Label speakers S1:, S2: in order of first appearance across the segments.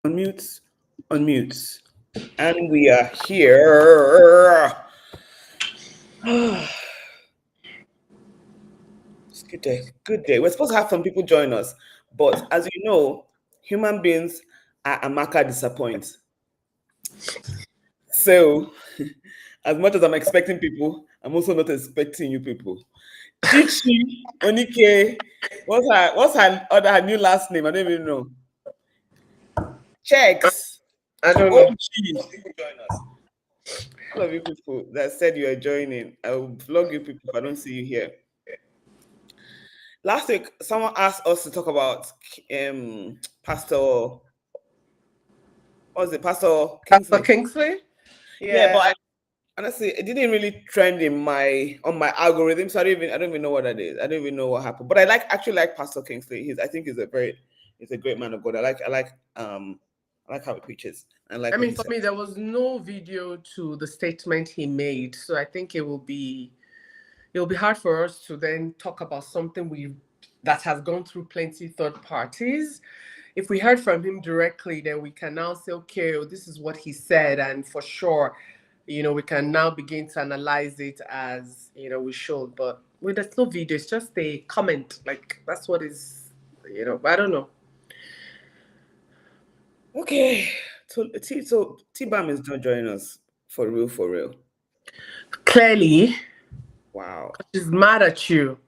S1: Unmute, unmute. And we are here. It's good day. Good day. We're supposed to have some people join us, but as you know, human beings are Amaka disappoint. So, as much as I'm expecting people, I'm also not expecting you people. Chichi, Onike, her new last name? I don't even know. Checks.
S2: I don't know.
S1: OG. Join us. All of you people that said you are joining, I will vlog you people if I don't see you here. Last week, someone asked us to talk about Pastor. What was it, Pastor Kingsley?
S2: Pastor Kingsley?
S1: Yeah, but honestly, it didn't really trend on my algorithm, so I don't even know what that is. I don't even know what happened. But I actually like Pastor Kingsley. I think he's a great man of God. I like how he preaches.
S2: I mean, for me, there was no video to the statement he made, so I think it'll be hard for us to then talk about something that has gone through plenty third parties. If we heard from him directly, then we can now say, okay, well, this is what he said, and for sure, we can now begin to analyze it as we should. But there's no video; it's just a comment. Like that's what is, I don't know.
S1: Okay, so T-Bam is not joining us for real.
S2: Clearly,
S1: wow,
S2: she's mad at you.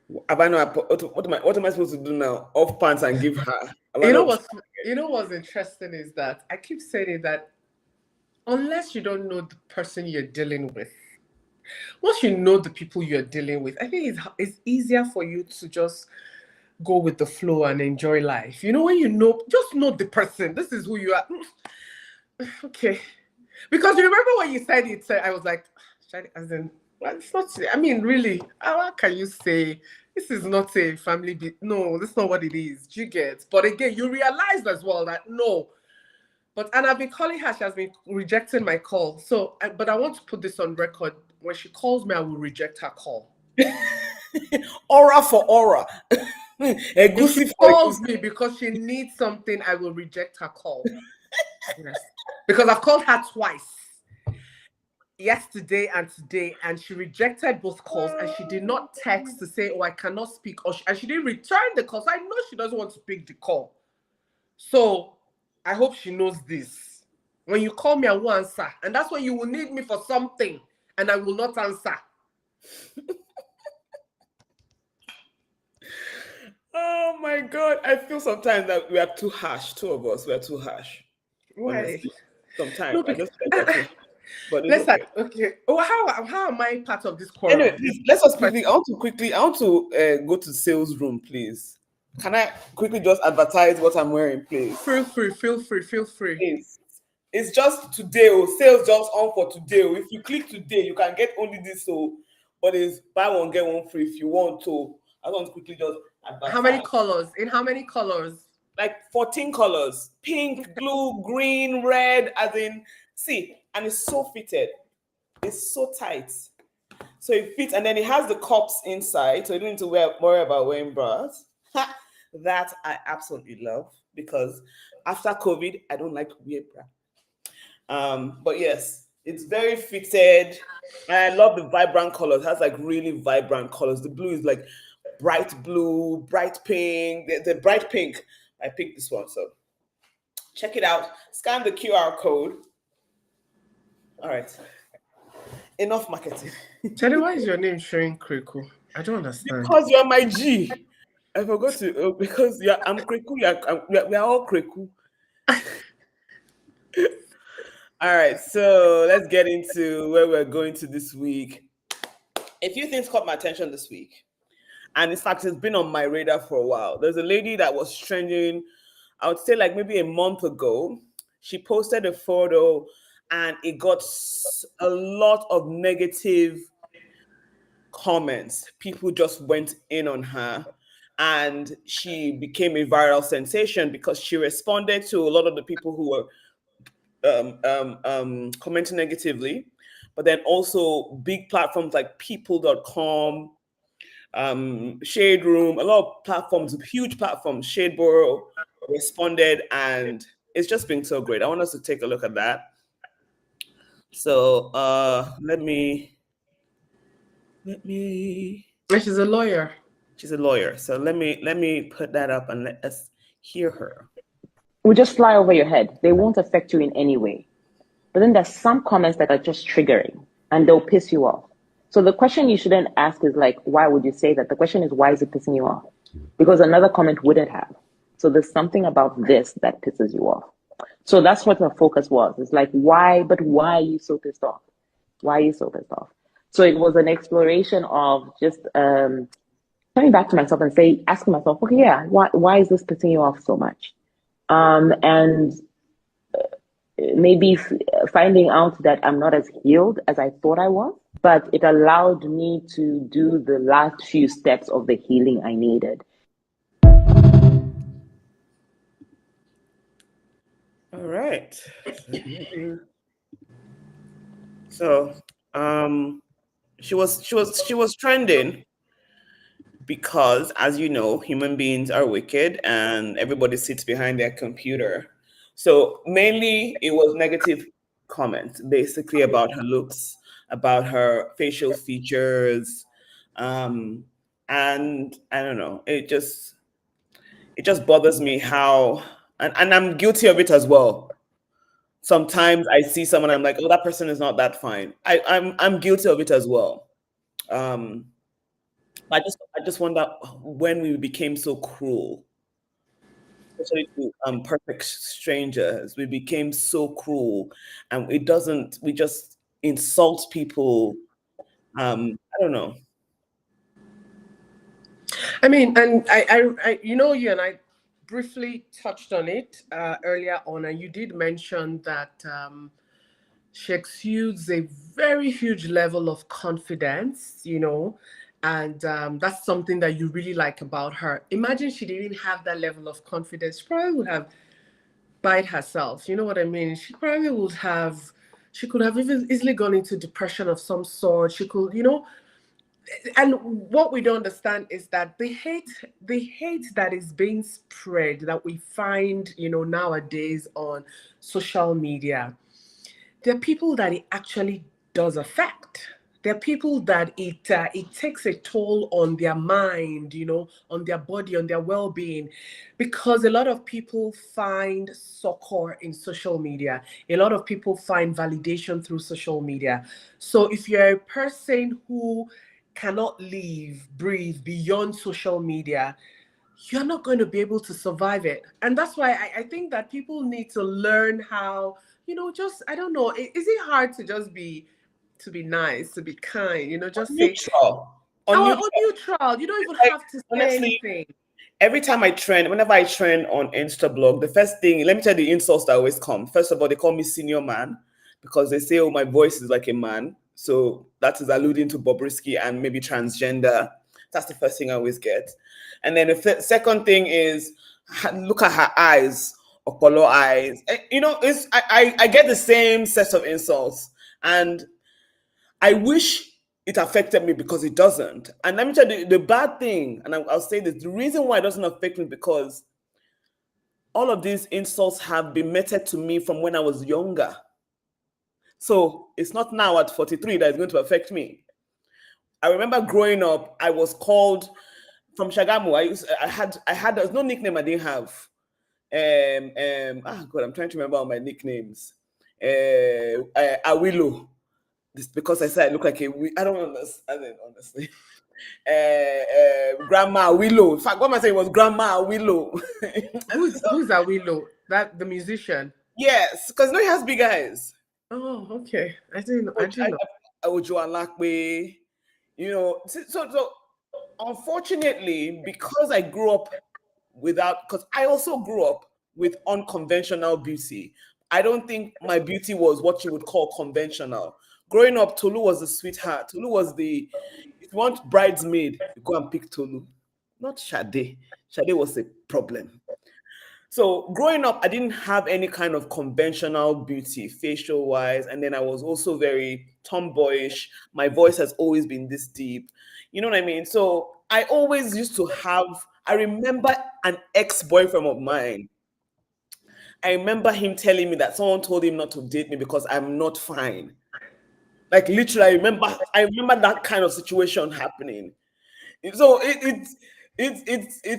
S1: What am I supposed to do now? Off pants and give her.
S2: You know what's interesting is that I keep saying that unless you don't know the person you're dealing with, once you know the people you're dealing with, I think it's easier for you to just go with the flow and enjoy life. When just know the person. This is who you are. Okay. Because you remember when you said it, I was like, as in, well, it's not, I mean, really, how can you say this is not a family? No, that's not what it is. Do you get? But again, you realized as well that no. And I've been calling her. She has been rejecting my call. So, but I want to put this on record. When she calls me, I will reject her call.
S1: Aura for aura.
S2: If she calls me because she needs something, I will reject her call. Yes. Because I've called her twice. Yesterday and today, and she rejected both calls, and she did not text to say, oh, I cannot speak, and she didn't return the call. So I know she doesn't want to pick the call. So I hope she knows this. When you call me, I will answer, and that's when you will need me for something, and I will not answer.
S1: Oh my God, I feel sometimes that we are too harsh. Two of us, we are too harsh.
S2: Why?
S1: Honestly. Sometimes I just feel like that. But
S2: let's okay. Oh, how am I part of this quarrel?
S1: Anyway, please, let's just quickly. I want to go to sales room, please. Can I quickly just advertise what I'm wearing, please?
S2: Feel free.
S1: Please. It's just today. Sales just on for today. If you click today, you can get only this. But it's buy one get one free if you want to. I want to quickly just advertise.
S2: How many colors? In how many colors?
S1: Like 14 colors: pink, blue, green, red. And it's so fitted. It's so tight. So it fits, and then it has the cups inside, so you don't need to worry about wearing bras. That I absolutely love, because after COVID, I don't like to wear bra. But yes, it's very fitted, and I love the vibrant colors. It has like really vibrant colors. The blue is like bright blue, bright pink. The bright pink, I picked this one, so check it out. Scan the QR code. All right. Enough marketing.
S2: Charlie, why is your name showing Kriku? I don't understand.
S1: Because you're my G. I forgot to, because I'm Kriku. We are all Kriku. All right, so let's get into where we're going to this week. A few things caught my attention this week, and in fact, it's been on my radar for a while. There's a lady that was trending, I would say like maybe a month ago. She posted a photo, and it got a lot of negative comments. People just went in on her, and she became a viral sensation because she responded to a lot of the people who were commenting negatively. But then also big platforms like people.com, Shade Room, a lot of platforms, huge platforms, Shadeboro responded, and it's just been so great. I want us to take a look at that. So let me.
S2: She's a lawyer.
S1: She's a lawyer. So let me put that up and let us hear her.
S3: Will just fly over your head. They won't affect you in any way. But then there's some comments that are just triggering and they'll piss you off. So the question you shouldn't ask is like, why would you say that? The question is, why is it pissing you off? Because another comment wouldn't have. So there's something about this that pisses you off. So that's what the focus was. It's like, why are you so pissed off? Why are you so pissed off? So it was an exploration of just coming back to myself and asking myself, okay, yeah, why is this pissing you off so much? And maybe finding out that I'm not as healed as I thought I was, but it allowed me to do the last few steps of the healing I needed.
S1: All right. So, she was trending because, as you know, human beings are wicked and everybody sits behind their computer. So mainly it was negative comments, basically about her looks, about her facial features, and I don't know. It just bothers me how, and I'm guilty of it as well. Sometimes I see someone, I'm like, oh, that person is not that fine. I'm guilty of it as well. I just wonder when we became so cruel, especially to perfect strangers. We became so cruel, and we just insult people. I don't know.
S2: I mean, and I you and I briefly touched on it earlier on, and you did mention that she exudes a very huge level of confidence, and that's something that you really like about her. Imagine she didn't have that level of confidence. She probably would have bite herself. You know what I mean? She could have even easily gone into depression of some sort. She could, and what we don't understand is that the hate that is being spread, that we find nowadays on social media, there are people that it actually does affect. There are people that it takes a toll on their mind, on their body, on their well-being, because a lot of people find succor in social media. A lot of people find validation through social media. So if you're a person who cannot live, breathe beyond social media, you're not going to be able to survive it. And that's why I think that people need to learn how, just, I don't know, is it hard to just be nice, to be kind, just say,
S1: Neutral.
S2: or
S1: Neutral.
S2: neutral. You don't even
S1: Like,
S2: have to say
S1: honestly,
S2: anything.
S1: every time whenever I trend on Instablog, the first thing, let me tell you the insults that always come. First of all, they call me senior man because they say, oh, my voice is like a man. So that is alluding to Bobrisky and maybe transgender. That's the first thing I always get. And then the second thing is, look at her eyes, Apollo eyes. I get the same set of insults. And I wish it affected me because it doesn't. And let me tell you the bad thing, and I'll say this, the reason why it doesn't affect me because all of these insults have been meted to me from when I was younger. So it's not now at 43 that it's going to affect me. I remember growing up, I was called from Shagamu. I had there's no nickname I didn't have. God, I'm trying to remember all my nicknames. Awilo. This because I said I look like I don't understand, honestly. Grandma Willow. In fact, what am I saying was Grandma Willow.
S2: Who's Awilo? That the musician?
S1: Yes, because no, he has big eyes.
S2: Oh, okay. I didn't know.
S1: Ojo Alakwe. So unfortunately, because I grew up because I also grew up with unconventional beauty. I don't think my beauty was what you would call conventional. Growing up, Tolu was the sweetheart. Tolu was if you want bridesmaid, you go and pick Tolu, not Sade. Sade was a problem. So growing up, I didn't have any kind of conventional beauty, facial wise. And then I was also very tomboyish. My voice has always been this deep. You know what I mean? So I always used to I remember an ex-boyfriend of mine. I remember him telling me that someone told him not to date me because I'm not fine. Like literally, I remember that kind of situation happening. So it's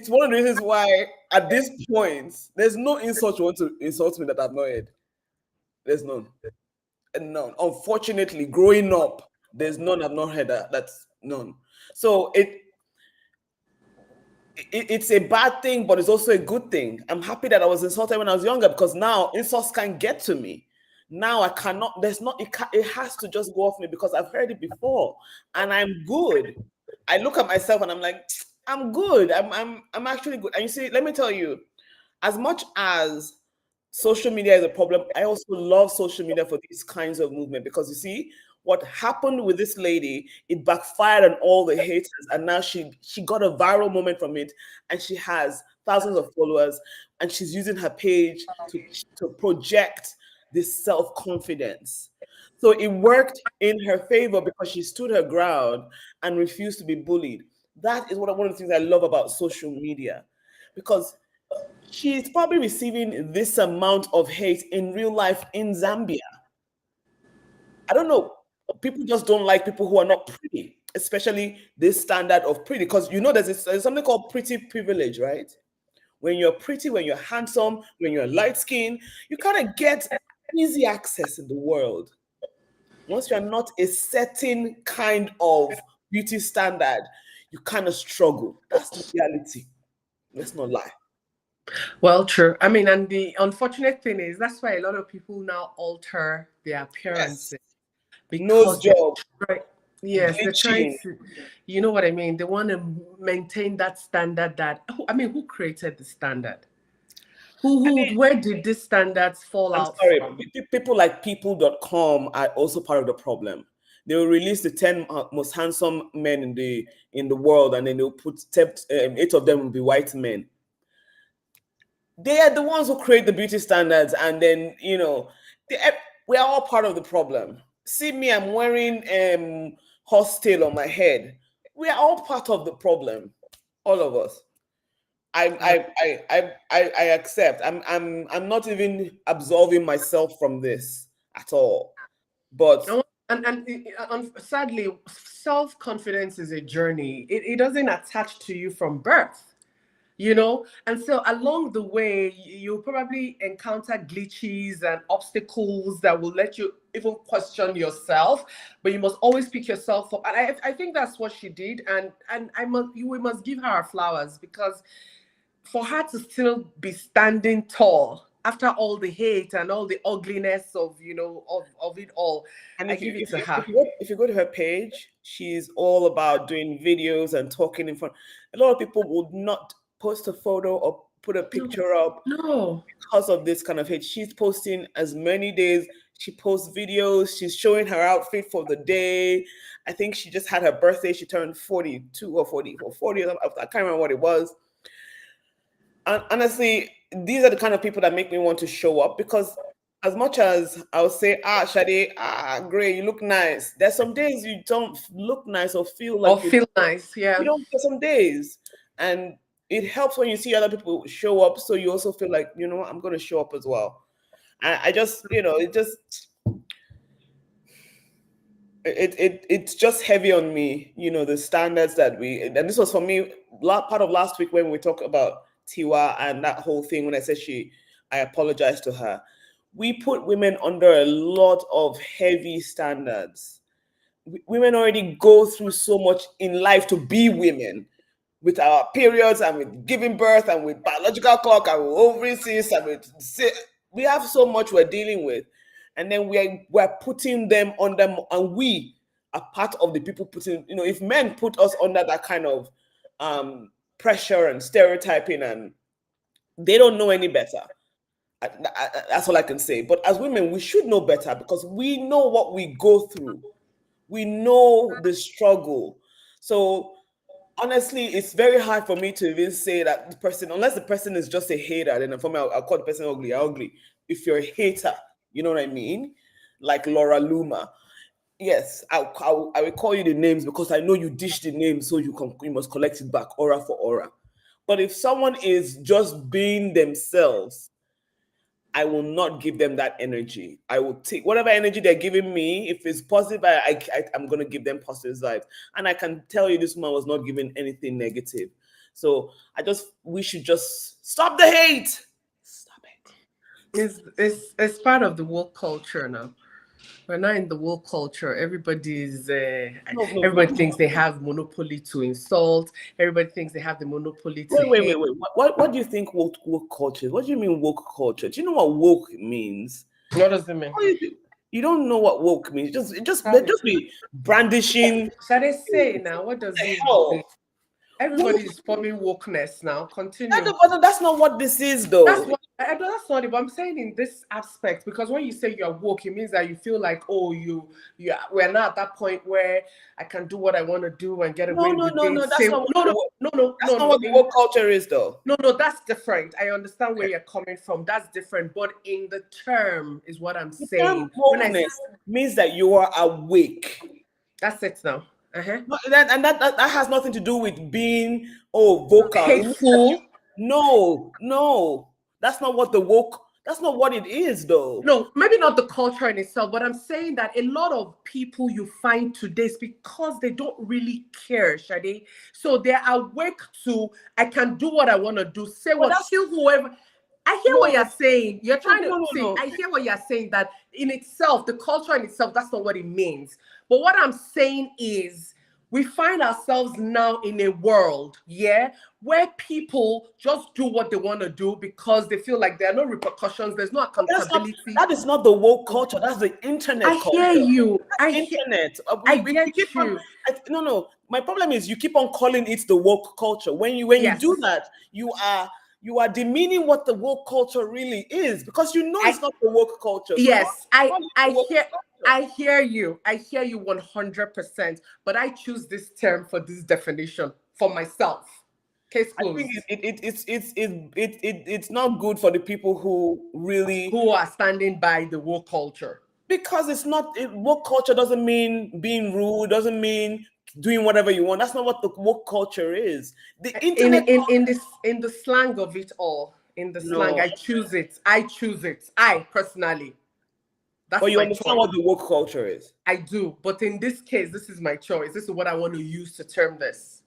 S1: one of the reasons why at this point there's no insult you want to insult me that I've not heard. There's none. None. Unfortunately, growing up, there's none I've not heard that. That's none. So it's a bad thing, but it's also a good thing. I'm happy that I was insulted when I was younger because now insults can't get to me. Now I cannot. There's not. It has to just go off me because I've heard it before, and I'm good. I look at myself and I'm like, I'm good. I'm actually good. And you see, let me tell you, as much as social media is a problem, I also love social media for these kinds of movement because you see what happened with this lady, it backfired on all the haters, and now she got a viral moment from it, and she has thousands of followers, and she's using her page to project this self-confidence. So it worked in her favor because she stood her ground and refused to be bullied. That is one of the things I love about social media, because she's probably receiving this amount of hate in real life in Zambia. I don't know. People just don't like people who are not pretty, especially this standard of pretty. Because there's something called pretty privilege, right? When you're pretty, when you're handsome, when you're light skinned, you kind of get easy access in the world. Once you're not a certain kind of beauty standard, you kind of struggle. That's the reality. Let's not lie.
S2: Well, true. I mean, and the unfortunate thing is that's why a lot of people now alter their
S1: Yes.
S2: appearances
S1: Nose
S2: because
S1: job,
S2: trying, yes, they're trying
S1: bleaching.
S2: to, you know what I mean? They want to maintain that standard that, I mean, who created the standard?
S1: I mean,
S2: Where did these standards fall
S1: I'm
S2: out
S1: sorry,
S2: from?
S1: people like people.com are also part of the problem. They will release the 10 most handsome men in the world, and then they'll put 8 of them will be white men. They are the ones who create the beauty standards, and then we are all part of the problem. See me, I'm wearing horse tail on my head. We are all part of the problem, all of us. I accept. I'm not even absolving myself from this at all. But
S2: And sadly, self-confidence is a journey. It doesn't attach to you from birth, you know? And so along the way, you'll probably encounter glitches and obstacles that will let you even question yourself, but you must always pick yourself up. And I think that's what she did. And we must give her flowers, because for her to still be standing tall after all the hate and all the ugliness of it all,
S1: and
S2: I
S1: if you
S2: give it
S1: if
S2: to
S1: you
S2: her.
S1: if you go to her page, she's all about doing videos and talking in front. A lot of people would not post a photo or put a
S2: No,
S1: picture up
S2: no.
S1: because of this kind of hate. She's posting as many days. She posts videos. She's showing her outfit for the day. I think she just had her birthday. She turned 42 or 40 or 40. I can't remember what it was. And honestly, these are the kind of people that make me want to show up, because as much as I'll say, Shade, great, you look nice. There's some days you don't look nice or feel
S2: Or
S1: like
S2: feel nice,
S1: you
S2: yeah.
S1: don't for some days. And it helps when you see other people show up. So you also feel like, what, I'm going to show up as well. I just, it's just heavy on me, the standards that and this was for me, part of last week when we talked about Tiwa and that whole thing, when I said I apologized to her. We put women under a lot of heavy standards. Women already go through so much in life to be women, with our periods and with giving birth and with biological clock and with ovaries and we have so much we're dealing with, and then we're putting them on them, and we are part of the people putting. If men put us under that kind of pressure and stereotyping, and they don't know any better. That's all I can say. But as women, we should know better, because we know what we go through. We know the struggle. So honestly, it's very hard for me to even say that the person, unless the person is just a hater, then for me, I'll call the person ugly. Ugly. If you're a hater, you know what I mean? Like Laura Luma. Yes, I will call you the names because I know you dish the names, so you must collect it back, aura for aura. But if someone is just being themselves, I will not give them that energy. I will take whatever energy they're giving me. If it's positive, I'm going to give them positive vibes. And I can tell you this woman was not giving anything negative. So we should just stop the hate. Stop it.
S2: It's part of the woke culture now. We're not in the woke culture. Everybody's everybody thinks they have monopoly to insult. Everybody thinks they have the monopoly to hate.
S1: Wait. What do you think woke culture is? What do you mean woke culture? Do you know what woke means?
S2: What does it mean?
S1: You don't know what woke means. Just be brandishing.
S2: Shall I say now? What does it mean? Everybody is forming wokeness now. Continue.
S1: That's not what this is, though.
S2: That's not it. But I'm saying in this aspect, because when you say you're woke, it means that you feel like, oh, we're not at that point where I can do what I want to do and get away with it.
S1: That's not what the woke culture is, though.
S2: No, that's different. I understand where you're coming from. That's different. But in the term is what I'm saying.
S1: Wokeness means that you are awake.
S2: That's it now. Uh-huh.
S1: That has nothing to do with being vocal.
S2: Hateful.
S1: No. That's not what that's not what it is, though.
S2: No, maybe not the culture in itself, but I'm saying that a lot of people you find today is because they don't really care, Shade. So they're awake to, I can do what I want to do, say kill whoever. I hear what you're saying. You're trying to say, I hear what you're saying, that in itself, the culture in itself, that's not what it means. But what I'm saying is, we find ourselves now in a world, where people just do what they want to do because they feel like there are no repercussions, there's no accountability.
S1: That is not the woke culture. That's the internet culture.
S2: I hear you.
S1: Internet.
S2: I get you.
S1: No. My problem is you keep on calling it the woke culture. When you do that, you are demeaning what the woke culture really is, because it's not the woke culture. So
S2: yes, I hear you. I hear you 100%. But I choose this term for this definition for myself. Case closed.
S1: I think it's not good for the people who
S2: are standing by the woke culture,
S1: because woke culture doesn't mean being rude, doesn't mean doing whatever you want. That's not what the woke culture is. The internet
S2: in the slang of it all. In the slang, I choose it. I personally. That's
S1: but you understand what the woke culture is.
S2: I do, but in this case, this is my choice. This is what I want to use to term this.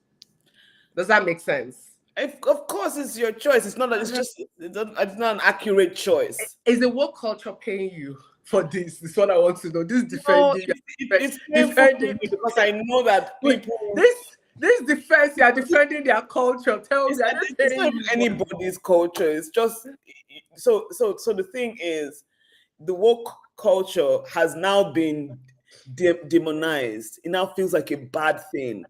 S2: Does that make sense?
S1: Of course, it's your choice. It's not. It's not an accurate choice.
S2: Is the woke culture paying you for this? This is what I want to know. This defending.
S1: It's defending because I know that people.
S2: This defense, you are defending their culture. Tell me,
S1: it's not anybody's culture. It's just so. The thing is, the woke culture has now been demonized. It now feels like a bad thing,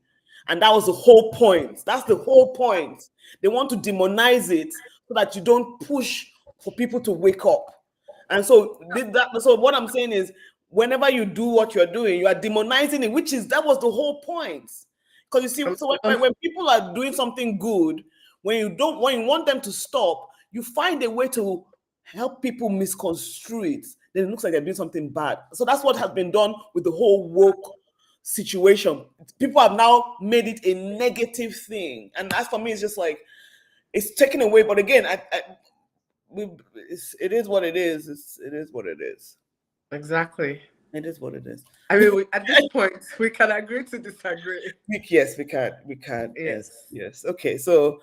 S1: and that was the whole point. That's the whole point. They want to demonize it so that you don't push for people to wake up. And so what I'm saying is, whenever you do what you're doing, you are demonizing it, that was the whole point. Because you see, so when people are doing something good, when you want them to stop, you find a way to help people misconstrue it. Then it looks like they're doing something bad. So that's what has been done with the whole woke situation. People have now made it a negative thing, and as for me, it's just like it's taken away. But again, it is what it is. It is what it is.
S2: Exactly.
S1: It is what it is.
S2: I mean, at this point, we can agree to disagree.
S1: Yes, we can. We can. Yes. Okay, so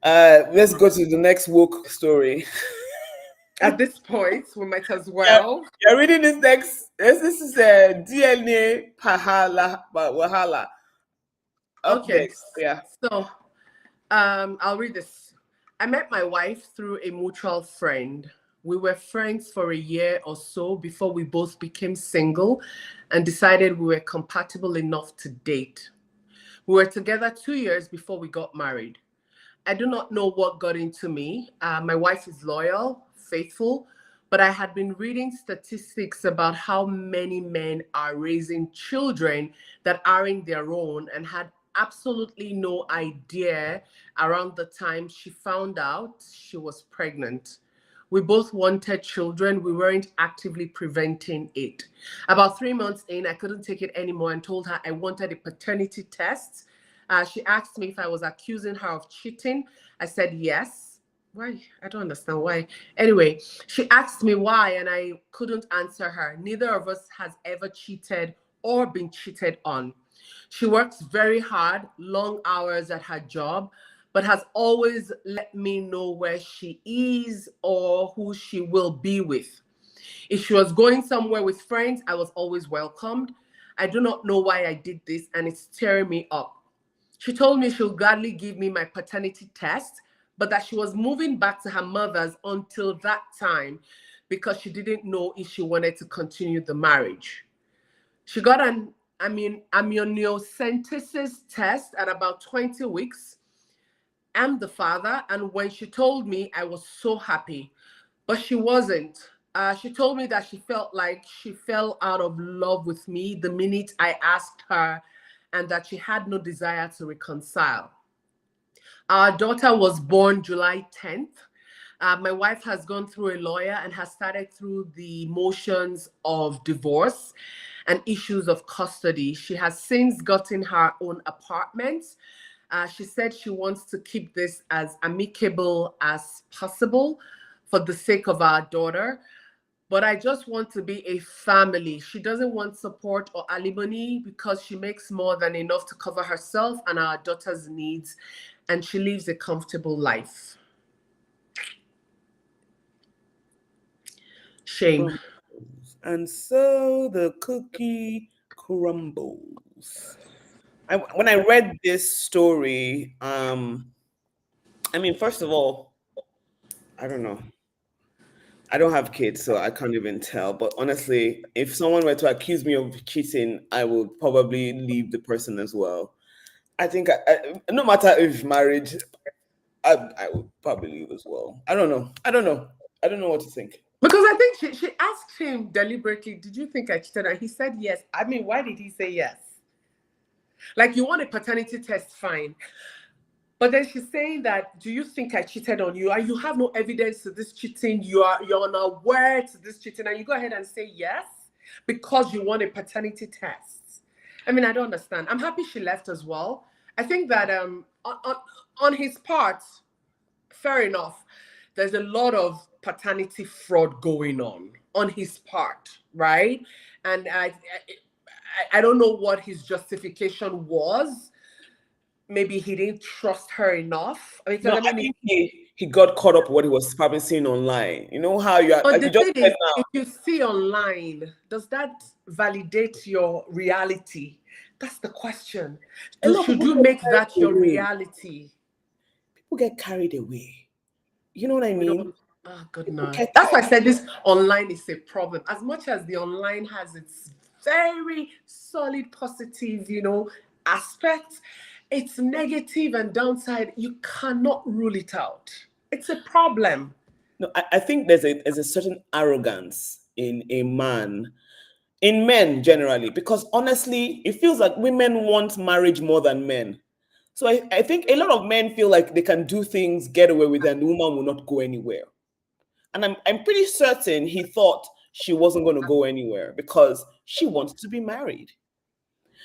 S1: let's go to the next woke story.
S2: At this point, we might as well.
S1: You're reading this next. This is a DNA Wahala.
S2: Okay.
S1: Yeah.
S2: So, I'll read this. I met my wife through a mutual friend. We were friends for a year or so before we both became single and decided we were compatible enough to date. We were together 2 years before we got married. I do not know what got into me. My wife is loyal, faithful, but I had been reading statistics about how many men are raising children that aren't their own, and had absolutely no idea around the time she found out she was pregnant. We both wanted children. We weren't actively preventing it. About 3 months in, I couldn't take it anymore and told her I wanted a paternity test. She asked me if I was accusing her of cheating. I said yes. Why? I don't understand why. Anyway, she asked me why, and I couldn't answer her. Neither of us has ever cheated or been cheated on. She works very hard, long hours at her job, but has always let me know where she is or who she will be with. If she was going somewhere with friends, I was always welcomed. I do not know why I did this, and it's tearing me up. She told me she'll gladly give me my paternity test, but that she was moving back to her mother's until that time because she didn't know if she wanted to continue the marriage. She got an amniocentesis test at about 20 weeks. I'm the father, and when she told me, I was so happy, but she wasn't. She told me that she felt like she fell out of love with me the minute I asked her, and that she had no desire to reconcile. Our daughter was born July 10th. My wife has gone through a lawyer and has started through the motions of divorce and issues of custody. She has since gotten her own apartment. She said she wants to keep this as amicable as possible for the sake of our daughter. But I just want to be a family. She doesn't want support or alimony because she makes more than enough to cover herself and our daughter's needs, and she lives a comfortable life. Shame.
S1: And so the cookie crumbles. When I read this story, first of all, I don't know. I don't have kids, so I can't even tell. But honestly, if someone were to accuse me of cheating, I would probably leave the person as well. I think no matter if marriage, I would probably leave as well. I don't know. I don't know what to think.
S2: Because I think she asked him deliberately, did you think I cheated? And he said yes. I mean, why did he say yes? Like, you want a paternity test, fine. But then she's saying that, do you think I cheated on you? And you have no evidence to this cheating. You're unaware to this cheating. And you go ahead and say yes because you want a paternity test. I mean, I don't understand. I'm happy she left as well. I think that on his part, fair enough. There's a lot of paternity fraud going on his part, right? And I don't know what his justification was. Maybe he didn't trust her enough.
S1: No, I think he got caught up with what he was probably seeing online. You know how you are.
S2: But
S1: You
S2: the
S1: just
S2: thing
S1: said
S2: is,
S1: now.
S2: if you see online, does that validate your reality? That's the question.
S1: A lot of
S2: Should
S1: people
S2: you
S1: get
S2: make
S1: carried
S2: that your
S1: away.
S2: reality?
S1: People get carried away. You know what I mean?
S2: Oh, goodness. That's why I said this online is a problem. As much as the online has its very solid positive, aspects, its negative and downside, you cannot rule it out. It's a problem.
S1: No, I think there's a certain arrogance in a man, in men generally, because honestly, it feels like women want marriage more than men. So I think a lot of men feel like they can do things, get away with it, and the woman will not go anywhere. And I'm pretty certain he thought she wasn't going to go anywhere because she wants to be married.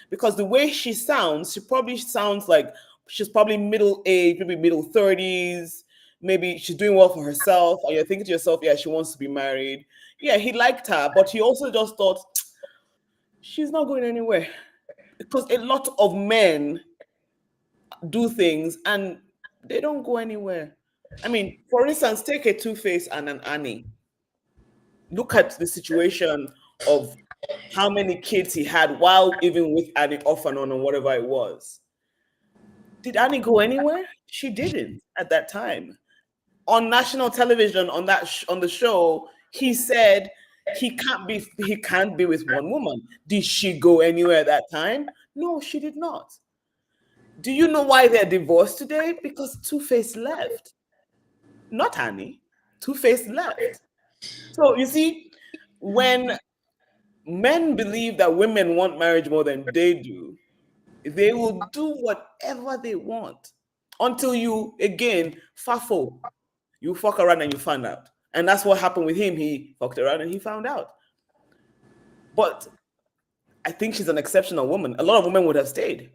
S1: Because the way she sounds, she probably sounds like she's probably middle age, maybe middle 30s. Maybe she's doing well for herself. And you're thinking to yourself, yeah, she wants to be married. Yeah, he liked her, but he also just thought she's not going anywhere. Because a lot of men do things and they don't go anywhere. I mean, for instance, take a Two-Face and an Annie. Look at the situation of how many kids he had while even with Annie off and on or whatever it was. Did Annie go anywhere? She didn't at that time. On national television, on the show, he said he can't be with one woman. Did she go anywhere at that time? No, she did not. Do you know why they're divorced today? Because Two-Face left. Not Annie. Two-Face left. So you see, when men believe that women want marriage more than they do, they will do whatever they want until you, again, fafo. You fuck around and you find out. And that's what happened with him. He fucked around and he found out. But I think she's an exceptional woman. A lot of women would have stayed.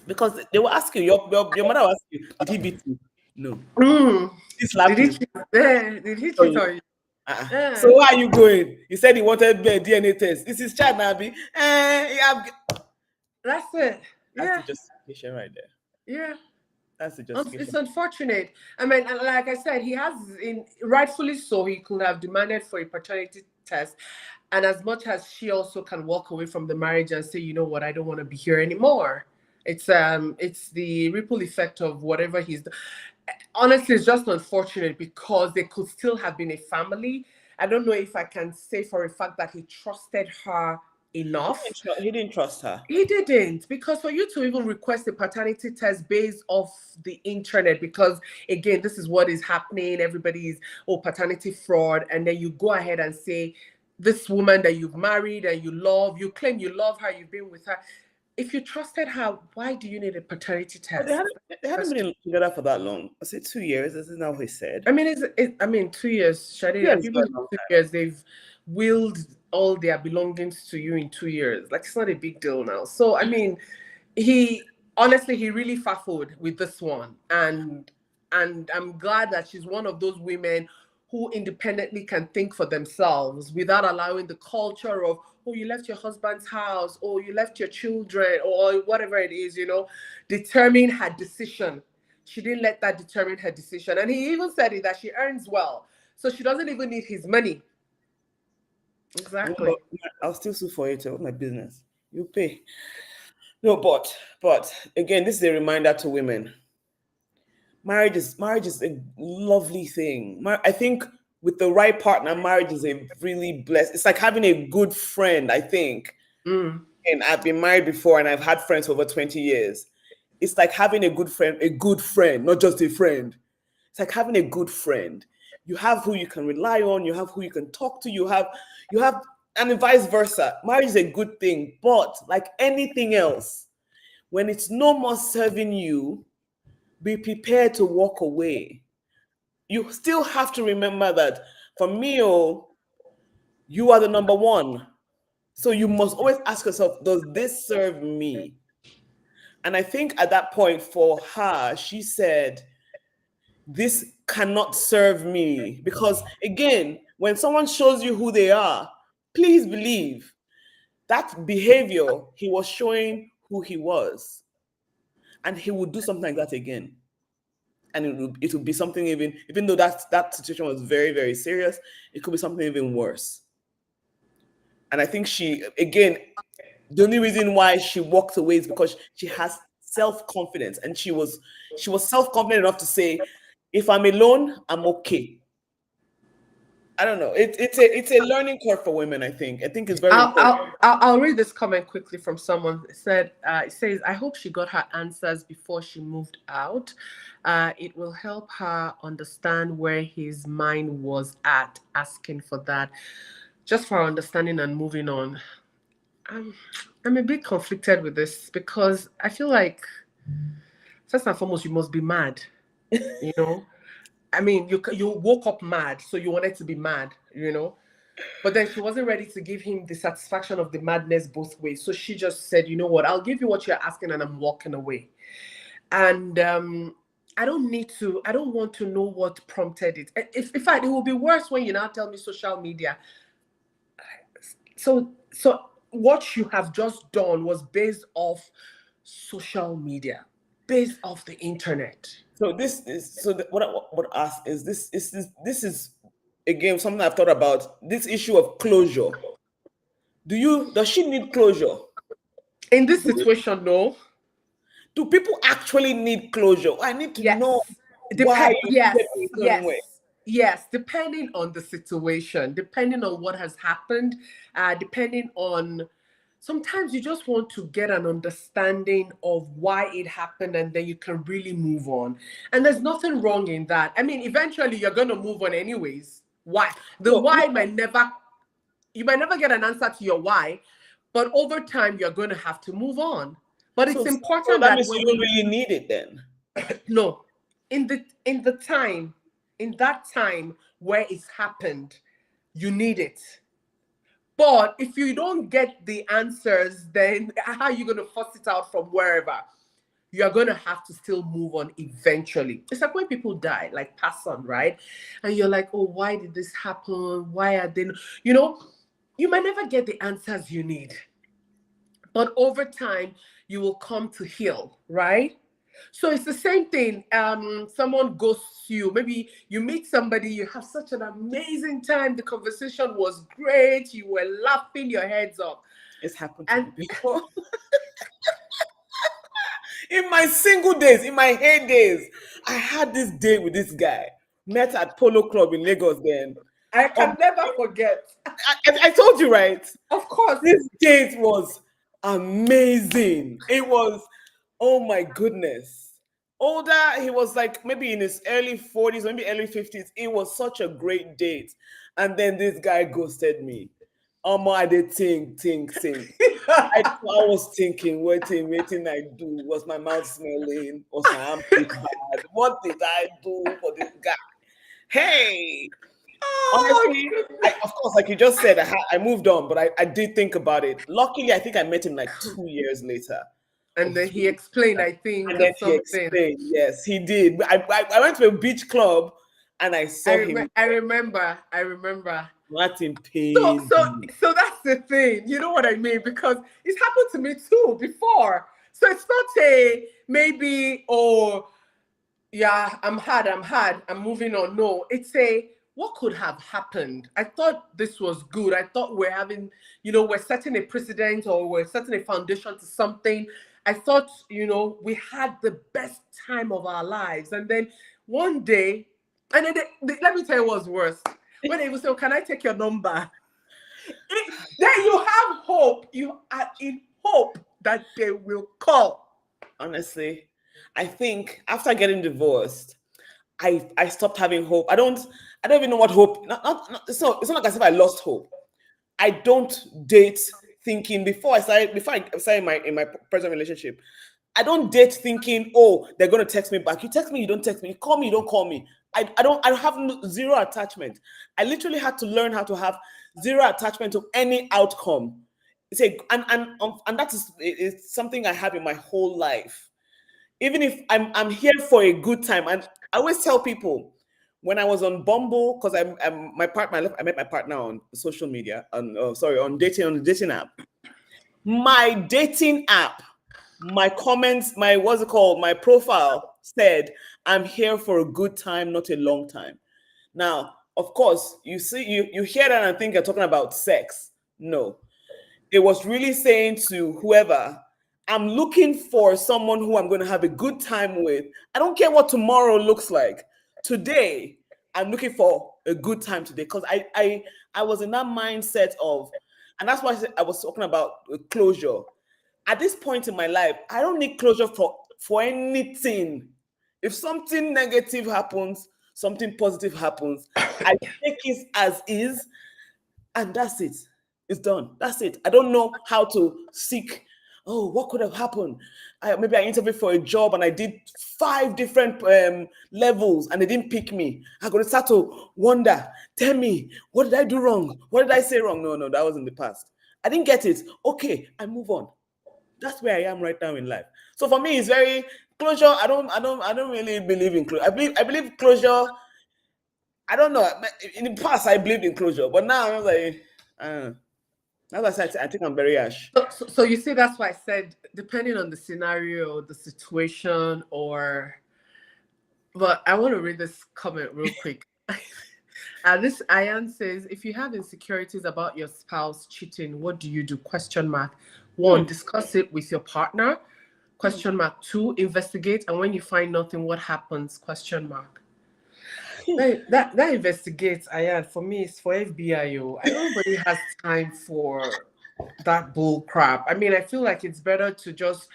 S1: Because they will ask you, your mother will ask you, did he beat you? No.
S2: Mm.
S1: He slapped
S2: Did he
S1: you.
S2: cheat? Did he
S1: So,
S2: cheat on you?
S1: so where are you going? He said he wanted a DNA test. This is child, Nabi.
S2: That's it.
S1: That's
S2: Yeah.
S1: the justification right there.
S2: Yeah.
S1: That's the
S2: It's
S1: justification.
S2: unfortunate. I mean, and like I said, he has, rightfully so, he could have demanded for a paternity test. And as much as she also can walk away from the marriage and say, you know what, I don't want to be here anymore. It's the ripple effect of whatever he's done. Honestly, it's just unfortunate because they could still have been a family. I don't know if I can say for a fact that he trusted her enough.
S1: He didn't trust her.
S2: He didn't, because for you to even request a paternity test based off the internet, because again, this is what is happening. Everybody's, oh, paternity fraud. And then you go ahead and say, this woman that you've married and you love, you claim you love her, you've been with her. If you trusted her, why do you need a paternity test?
S1: They hadn't been together for that long. I said 2 years. This is not what he said.
S2: I mean, 2 years, Shade.
S1: Yes,
S2: People in 2 years, they've willed all their belongings to you in 2 years. Like, it's not a big deal now. So, I mean, he really faffled with this one, and I'm glad that she's one of those women who independently can think for themselves without allowing the culture of, oh, you left your husband's house, or you left your children, or whatever it is, determine her decision. She didn't let that determine her decision. And he even said it, that she earns well, so she doesn't even need his money. Exactly.
S1: I'll still sue for it. What's my business? You pay. No, but again, this is a reminder to women. Marriage is a lovely thing. I think with the right partner, marriage is a really blessed. It's like having a good friend, I think. And I've been married before, and I've had friends for over 20 years. It's like having a good friend, not just a friend. It's like having a good friend. You have who you can rely on, you have who you can talk to, you have, and vice versa. Marriage is a good thing, but like anything else, when it's no more serving you, be prepared to walk away. You still have to remember that for me, you are the number one. So you must always ask yourself, does this serve me? And I think at that point for her, she said, this cannot serve me. Because again, when someone shows you who they are, please believe that behavior, he was showing who he was. And he would do something like that again. And it would be something even though that situation was very, very serious, it could be something even worse. And I think the only reason why she walked away is because she has self-confidence, and she was self-confident enough to say, if I'm alone, I'm okay. I don't know. It's a learning curve for women. I think it's very important.
S2: I'll read this comment quickly from someone. It says, I hope she got her answers before she moved out. It will help her understand where his mind was at asking for that. Just for understanding and moving on. I'm a bit conflicted with this because I feel like, first and foremost, you must be mad. I mean, you woke up mad, so you wanted to be mad, But then she wasn't ready to give him the satisfaction of the madness both ways. So she just said, you know what, I'll give you what you're asking and I'm walking away. And I don't want to know what prompted it. In fact, it will be worse when you now tell me social media. So what you have just done was based off social media, based off the internet.
S1: So what I would ask is this is again something I've thought about, this issue of closure. Does she need closure?
S2: In this situation, no.
S1: Do people actually need closure? I need to know why
S2: Yes, depending on the situation, depending on what has happened, depending on, sometimes you just want to get an understanding of why it happened, and then you can really move on. And there's nothing wrong in that. I mean, eventually you're going to move on anyways. Why? You might never get an answer to your why, but over time you're going to have to move on. But it's important
S1: that means you don't really need it then.
S2: No, in that time where it's happened, you need it. But if you don't get the answers, then how are you going to force it out from wherever? you're going to have to still move on eventually. It's like when people die, like pass on, right? And you're like, oh, why did this happen? Why are they, you might never get the answers you need. But over time, you will come to heal, right? So it's the same thing. Someone ghosts you. Maybe you meet somebody, you have such an amazing time. The conversation was great. You were laughing your heads off.
S1: It's happened to me before. In my single days, in my heydays, I had this date with this guy. Met at Polo Club in Lagos then.
S2: I can never forget.
S1: I told you, right?
S2: Of course.
S1: This date was amazing. It was, oh my goodness. Older, he was like maybe in his early 40s, maybe early 50s. It was such a great date. And then this guy ghosted me. I did think. I was thinking, waiting, I do. Was my mouth smelling? Was my armpit bad? What did I do for this guy? Hey! Honestly, of course, like you just said, I moved on, but I did think about it. Luckily, I think I met him like 2 years later.
S2: And then he explained, I think,
S1: and then
S2: something.
S1: He explained, yes, he did. I went to a beach club and I saw him.
S2: I remember.
S1: Martin pain.
S2: So that's the thing. You know what I mean? Because it's happened to me too before. So it's not a maybe, oh, yeah, I'm moving on. No, it's a what could have happened? I thought this was good. I thought we're having, we're setting a precedent or we're setting a foundation to something. I thought, we had the best time of our lives. And then one day, and then let me tell you what's worse. When they will say, can I take your number? Then you have hope. You are in hope that they will call.
S1: Honestly, I think after getting divorced, I stopped having hope. I don't even know what hope. It's not like as if I lost hope. I don't date thinking before I started in my present relationship. I don't date thinking, oh, they're gonna text me back. You text me, you don't text me. You call me, you don't call me. I have zero attachment. I literally had to learn how to have zero attachment to any outcome. And that is something I have in my whole life. Even if I'm here for a good time, and I always tell people when I was on Bumble, because I met my partner on social media, on the dating app. My dating app, my comments, my profile said, I'm here for a good time, not a long time. Now, of course, you hear that and think you're talking about sex. No. It was really saying to whoever, I'm looking for someone who I'm going to have a good time with. I don't care what tomorrow looks like. Today, I'm looking for a good time today because I was in that mindset of, and that's why I was talking about closure. At this point in my life, I don't need closure for anything. If something negative happens, something positive happens, I take it as is, and that's it. It's done. That's it. I don't know how to seek, oh, what could have happened? Maybe I interviewed for a job and I did 5 different levels and they didn't pick me. I'm going to start to wonder, tell me, what did I do wrong? What did I say wrong? No, that was in the past. I didn't get it. Okay, I move on. That's where I am right now in life. So for me, it's very closure. I don't really believe in closure. I believe closure. I don't know. In the past, I believed in closure, but now I'm like, as I said, I think I'm very ash.
S2: So you see, that's why I said, depending on the scenario, the situation, but I want to read this comment real quick. This Ayan says, if you have insecurities about your spouse cheating, what do you do? ? 1, discuss it with your partner. ? 2, investigate. And when you find nothing, what happens? ? That investigates, Ayan, for me, it's for FBI. Nobody has time for that bull crap. I mean, I feel like it's better to just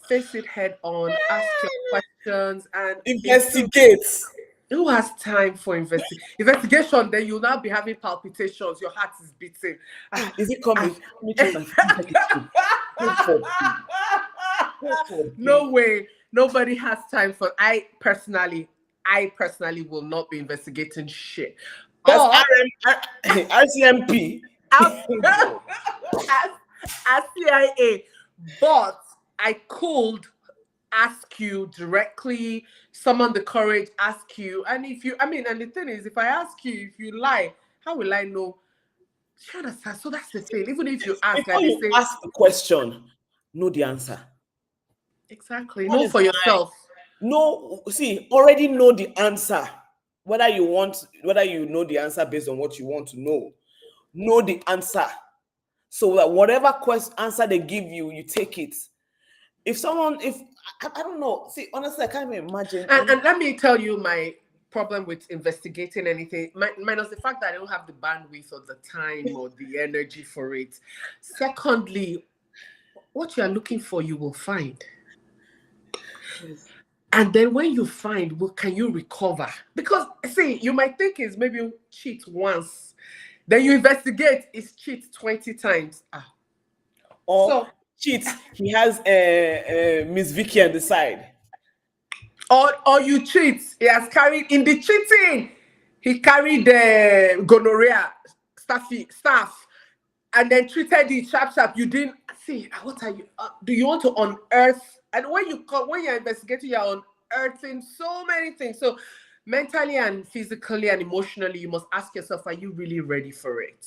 S2: face it head on, ask your questions, and
S1: investigate.
S2: Who has time for investigation? Then you'll now be having palpitations. Your heart is beating.
S1: Is it coming?
S2: No way. Nobody has time for. I personally will not be investigating shit.
S1: But RCMP,
S2: as CIA, but I could ask you directly, summon the courage, ask you. And if you, and the thing is, if I ask you, if you lie, how will I know? You understand? So that's the thing. Even if you ask,
S1: Before
S2: and they
S1: you
S2: say,
S1: ask the question, know the answer.
S2: exactly,
S1: All
S2: know
S1: the
S2: for
S1: time.
S2: yourself.
S1: No, see, already know the answer. Whether you know the answer based on what you want to know the answer. So that whatever answer they give you, you take it. If I don't know, see, honestly, I can't even imagine.
S2: And let me tell you my problem with investigating anything, minus the fact that I don't have the bandwidth or the time or the energy for it. Secondly, what you are looking for, you will find. And then when you find, well, can you recover? Because, see, you might think it's maybe you cheat once. Then you investigate, it's cheat 20 times.
S1: Or
S2: So,
S1: cheats, he has Miss Vicky on the side.
S2: or you cheat. He has carried, in the cheating, he carried the gonorrhea staff and then treated it sharp. You didn't see, what are you, do you want to unearth? And when you're investigating, you're unearthing so many things. So mentally and physically and emotionally, you must ask yourself, are you really ready for it?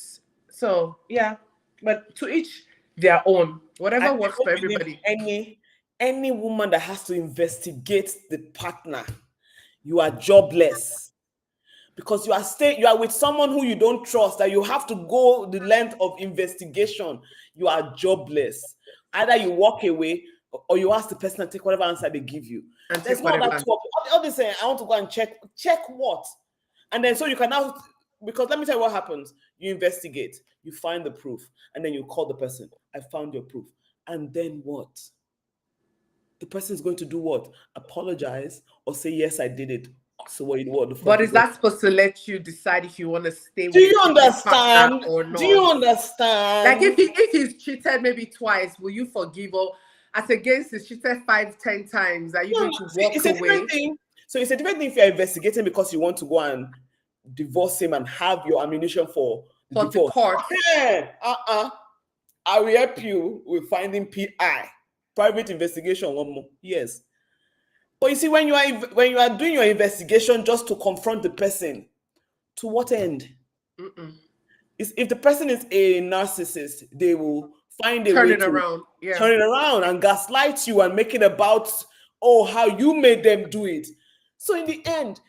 S2: So yeah, but to each their own, whatever
S1: I
S2: works
S1: don't
S2: for
S1: believe
S2: everybody.
S1: any woman that has to investigate the partner, you are jobless. Because you are with someone who you don't trust, that you have to go the length of investigation. You are jobless. Either you walk away or you ask the person to take whatever answer they give you.
S2: And
S1: There's
S2: take
S1: no
S2: whatever.
S1: other talk. All this saying, I want to go and check what? And then so you can now, because let me tell you what happens. You investigate, you find the proof, and then you call the person. I found your proof. And then what? The person is going to do what? Apologize or say, yes, I did it. So what the fuck
S2: But
S1: is
S2: is
S1: going?
S2: that supposed to let you decide if you want to stay
S1: Do
S2: with
S1: you
S2: the cheating partner
S1: understand?
S2: or
S1: Do you
S2: not? Like
S1: understand?
S2: if he's cheated maybe twice, will you forgive? Or as against he's cheated 5, 10 times, are you
S1: No,
S2: going
S1: no,
S2: to
S1: see,
S2: walk
S1: it's a
S2: away?
S1: different thing. So it's a different thing if you're investigating because you want to go and divorce him and have your ammunition for the
S2: For the
S1: divorce.
S2: court.
S1: Okay. I will help you with finding PI, private investigation. One more, yes. But you see, when you are doing your investigation just to confront the person, to what end? If the person is a narcissist, they will find a
S2: Turn
S1: way
S2: it
S1: to
S2: around. Yeah.
S1: turn it around and gaslight you and make it about, how you made them do it. So in the end,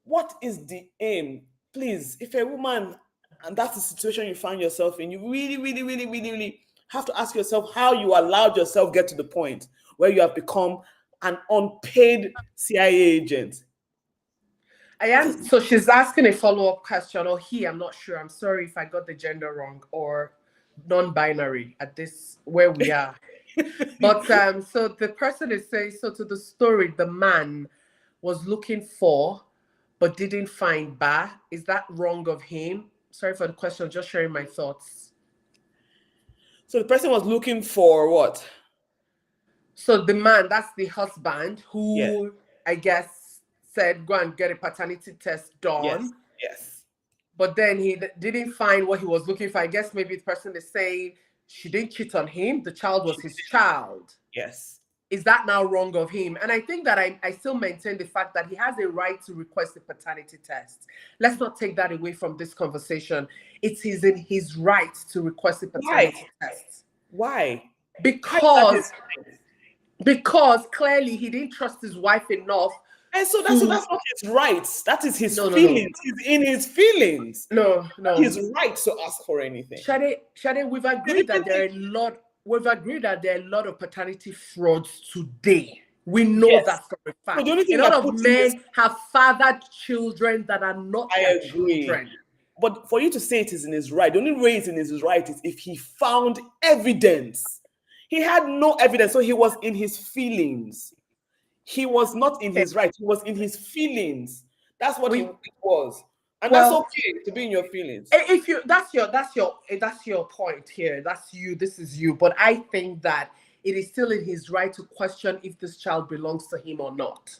S1: what is the aim? Please, if a woman, and that's the situation you find yourself in, you really, really, really, really, really have to ask yourself how you allowed yourself get to the point where you have become an unpaid CIA agent.
S2: So she's asking a follow-up question, or I'm not sure. I'm sorry if I got the gender wrong, or non-binary at this where we are. But so the person is saying, so to the story, the man was looking for but didn't find Ba. Is that wrong of him? Sorry for the question, just sharing my thoughts.
S1: So the person was looking for what?
S2: So the man, that's the husband, who
S1: Yes.
S2: I guess said, go and get a paternity test done.
S1: Yes.
S2: But then he didn't find what he was looking for. I guess maybe the person is saying she didn't cheat on him. The child was his child.
S1: Yes.
S2: Is that now wrong of him? And I think that I still maintain the fact that he has a right to request a paternity test. Let's not take that away from this conversation. It is in his right to request a paternity test.
S1: Why?
S2: Because clearly he didn't trust his wife enough.
S1: And so that's not his rights. That is his
S2: No.
S1: feelings. He's in his feelings.
S2: No.
S1: His right to ask for anything.
S2: Shade, we've agreed that there are a lot of paternity frauds today. We know that for a fact.
S1: So the only thing
S2: a lot
S1: that
S2: of
S1: puts in
S2: men have fathered children that are not their children.
S1: But for you to say it is in his right, the only way it's in his right is if he found evidence. He had no evidence, so he was in his feelings. He was not in his right. He was in his feelings. That's what it was, and that's okay to be in your feelings.
S2: If you that's your point here. That's you. This is you. But I think that it is still in his right to question if this child belongs to him or not.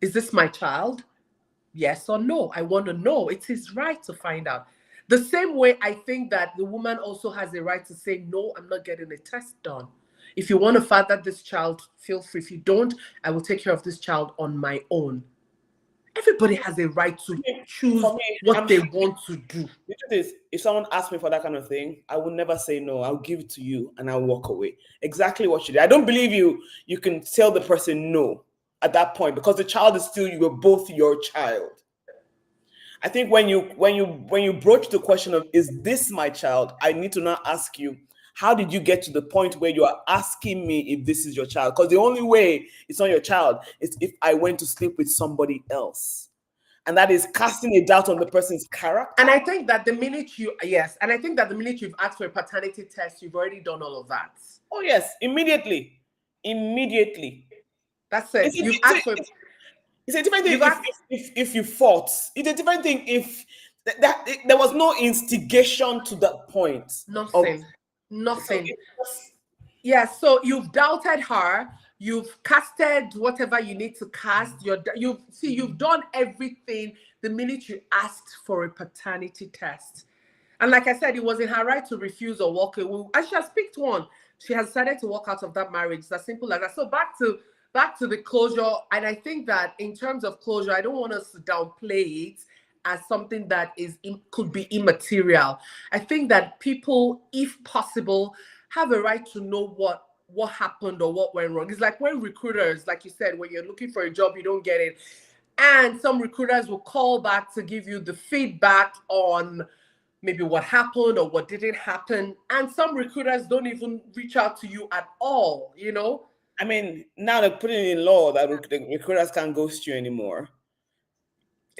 S2: Is this my child? Yes or no? I want to know. It's his right to find out. The same way I think that the woman also has a right to say, no, I'm not getting a test done. If you want to father this child, feel free. If you don't, I will take care of this child on my own. Everybody has a right to choose
S1: For me,
S2: what they want to do.
S1: The truth is, if someone asks me for that kind of thing, I will never say no. I'll give it to you and I'll walk away. Exactly what you did. I don't believe you can tell the person no at that point, because the child is still, you were both your child. I think when you broach the question of, is this my child, I need to now ask you, how did you get to the point where you are asking me if this is your child? Because the only way it's not your child is if I went to sleep with somebody else. And that is casting a doubt on the person's character.
S2: And I think that the minute you've asked for a paternity test, you've already done all of that.
S1: Oh yes, immediately.
S2: That's it.
S1: It's a different thing if you fought. It's a different thing if there was no instigation to that point.
S2: Nothing. So you've doubted her. You've casted whatever you need to cast. You've done everything the minute you asked for a paternity test. And like I said, it was in her right to refuse or walk away. And she has picked one. She has decided to walk out of that marriage. It's as simple as that. So back to the closure. And I think that in terms of closure, I don't want us to downplay it as something that could be immaterial. I think that people, if possible, have a right to know what happened or what went wrong. It's like when recruiters, like you said, when you're looking for a job, you don't get it. And some recruiters will call back to give you the feedback on maybe what happened or what didn't happen. And some recruiters don't even reach out to you at all, you know?
S1: I mean, now they're putting in law that the recruiters can't ghost you anymore.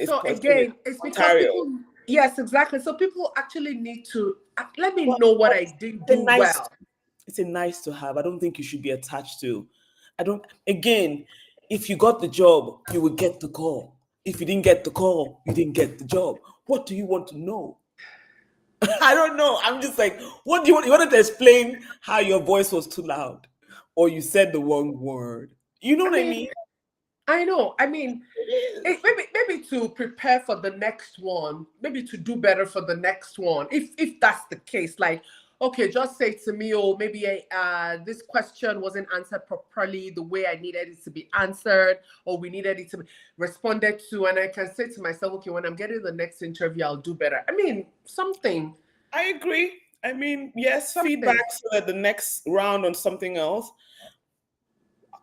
S2: So again, it's because people, yes, exactly. So people actually need to let me know what I didn't do well.
S1: It's a nice to have. I don't think you should be attached to. Again, if you got the job, you will get the call. If you didn't get the call, you didn't get the job. What do you want to know? I don't know. I'm just like, what do you want? You wanted to explain how your voice was too loud or you said the wrong word. You know what I mean?
S2: I know. I mean, maybe to prepare for the next one, maybe to do better for the next one. If that's the case, like, okay, just say to me, oh, maybe this question wasn't answered properly the way I needed it to be answered, or we needed it to be responded to. And I can say to myself, okay, when I'm getting the next interview, I'll do better. I mean, something.
S1: I agree. I mean, yes, feedback so that the next round on something else.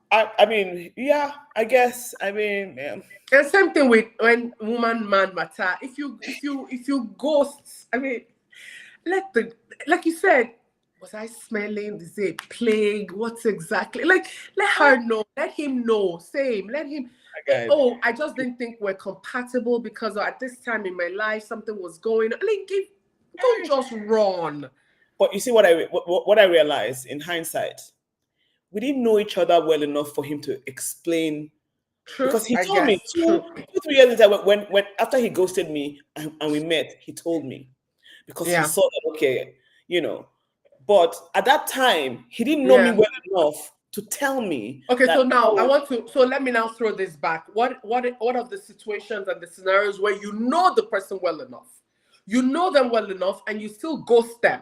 S1: I mean, yeah, I guess. I mean, yeah.
S2: And same thing with when woman-man matter. If you ghost, I mean, like you said, was I smelling? Is it plague? What's exactly? Like, let her know. Let him know. Same. Let him. Oh, I just didn't think we're compatible because at this time in my life something was going on. Like, don't just run.
S1: But you see what I realized in hindsight. We didn't know each other well enough for him to explain. True, because he told me 2-3 years later when after he ghosted me and we met, he told me because he saw that, okay, you know. But at that time, he didn't know me well enough to tell me.
S2: Okay, so now let me now throw this back. What are the situations and the scenarios where you know the person well enough? You know them well enough and you still ghost them?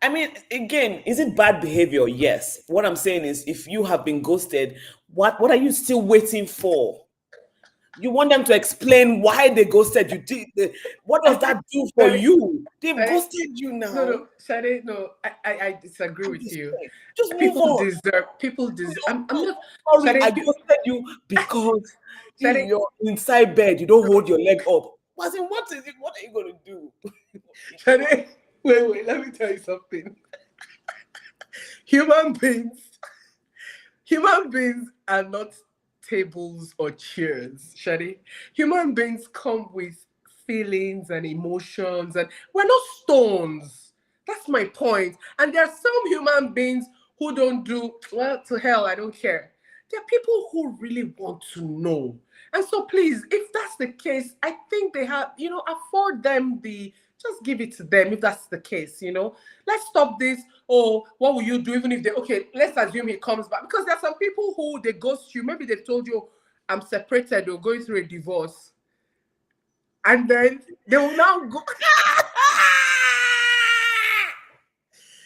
S1: I mean, again, is it bad behavior? Yes. What I'm saying is, if you have been ghosted, what are you still waiting for? You want them to explain why they ghosted you. What does that do for you? They've ghosted you now.
S2: No, Shade, no, I disagree with you.
S1: Just people deserve.
S2: I'm not
S1: sorry. I ghosted you because you're inside bed. You don't hold your leg up. What is it? What are you going to do?
S2: Shade, wait, let me tell you something. Human beings are not tables or chairs, Shadi. Human beings come with feelings and emotions, and we're not stones. That's my point. And there are some human beings who don't do, well, to hell, I don't care. There are people who really want to know. And so please, if that's the case, I think they have, afford them just give it to them if that's the case, Let's stop this. Oh, what will you do even if let's assume he comes back. Because there are some people who they ghost you. Maybe they've told you, I'm separated or going through a divorce. And then they will now go.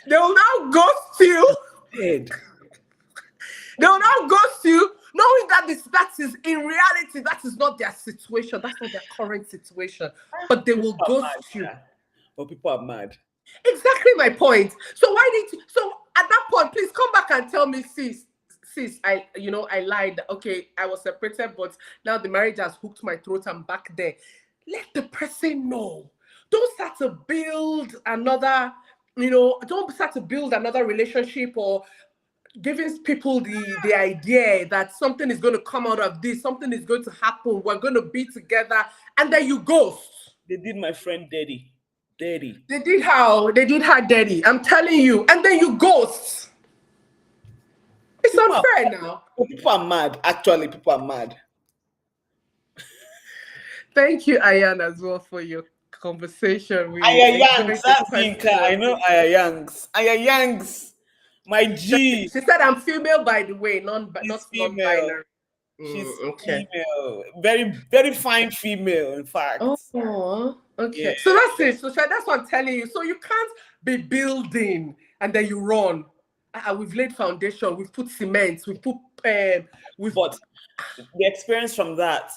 S2: They will now ghost you.
S1: Dead.
S2: They will now ghost you, knowing that that is in reality, that is not their situation. That's not their current situation. But they will
S1: People are
S2: ghost
S1: mad,
S2: you.
S1: yeah. But people are mad.
S2: Exactly my point. So why did you, so at that point, please come back and tell me, sis, I lied. Okay, I was separated, but now the marriage has hooked my throat. I'm back there. Let the person know. Don't start to build another, don't start to build another relationship or giving people the idea that something is going to come out of this, something is going to happen, we're going to be together, and then you ghost.
S1: They did my friend dirty. Dirty.
S2: They did her dirty. I'm telling you. And then you ghost. It's
S1: People are,
S2: unfair now.
S1: people are mad. Actually, people are mad.
S2: Thank you, Ayan, as well for your conversation. We
S1: Aya
S2: enjoyed
S1: Yanks,
S2: the
S1: that's Yinka. I
S2: questions.
S1: know Aya Yanks. Aya Yanks, my G.
S2: She said I'm female, by the way, not
S1: She's female.
S2: non-binary.
S1: She's
S2: Okay.
S1: female. Very, very fine female, in fact.
S2: Oh, okay.
S1: Yeah.
S2: So that's it. So that's what I'm telling you. So you can't be building and then you run. We've laid foundation. We've put cement. We've put
S1: But the experience from that,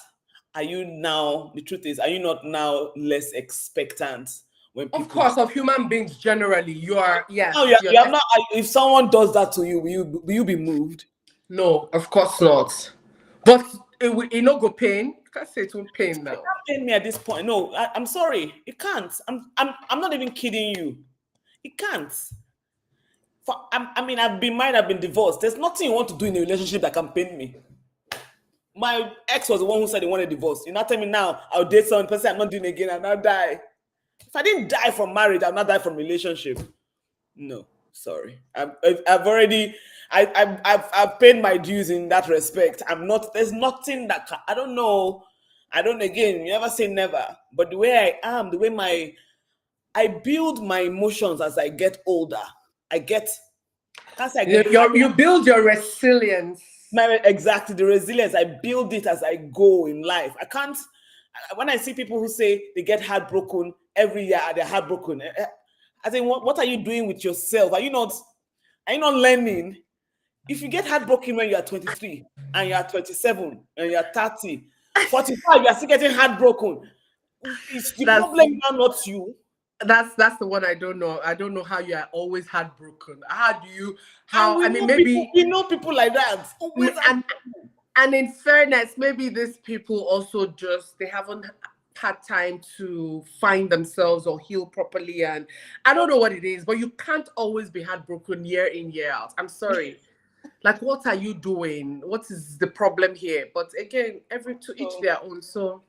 S1: are you now, the truth is, are you not now less expectant when people...
S2: Of course, of human beings generally, you are, yes.
S1: No, you have not, if someone does that to you, will you be moved?
S2: No, of course not. But it no go pain. You can't say it won't pain now.
S1: It can't pain me at this point. No, I'm sorry. It can't. I'm not even kidding you. It can't. I've been married, I've been divorced. There's nothing you want to do in a relationship that can pain me. My ex was the one who said he wanted divorce. You not tell me now I'll date some person I'm not doing again and I'll die. If I didn't die from marriage, I'll not die from relationship. No, sorry. I've already I've paid my dues in that respect. There's nothing that I don't know. Again, you never say never. But the way I am, the way I build my emotions as I get older.
S2: You build your resilience.
S1: Exactly, the resilience. I build it as I go in life. I can't. When I see people who say they get heartbroken every year, they're heartbroken. I think, what are you doing with yourself? Are you not learning? If you get heartbroken when you are 23 and you are 27 and you are 30, 45, you are still getting heartbroken. It's the problem now, not you.
S2: That's the one I don't know. I don't know how you are always heartbroken.
S1: We know people like that.
S2: And in fairness, maybe these people also they haven't had time to find themselves or heal properly. And I don't know what it is, but you can't always be heartbroken year in, year out. I'm sorry. Like, what are you doing? What is the problem here? But again, to each their own. So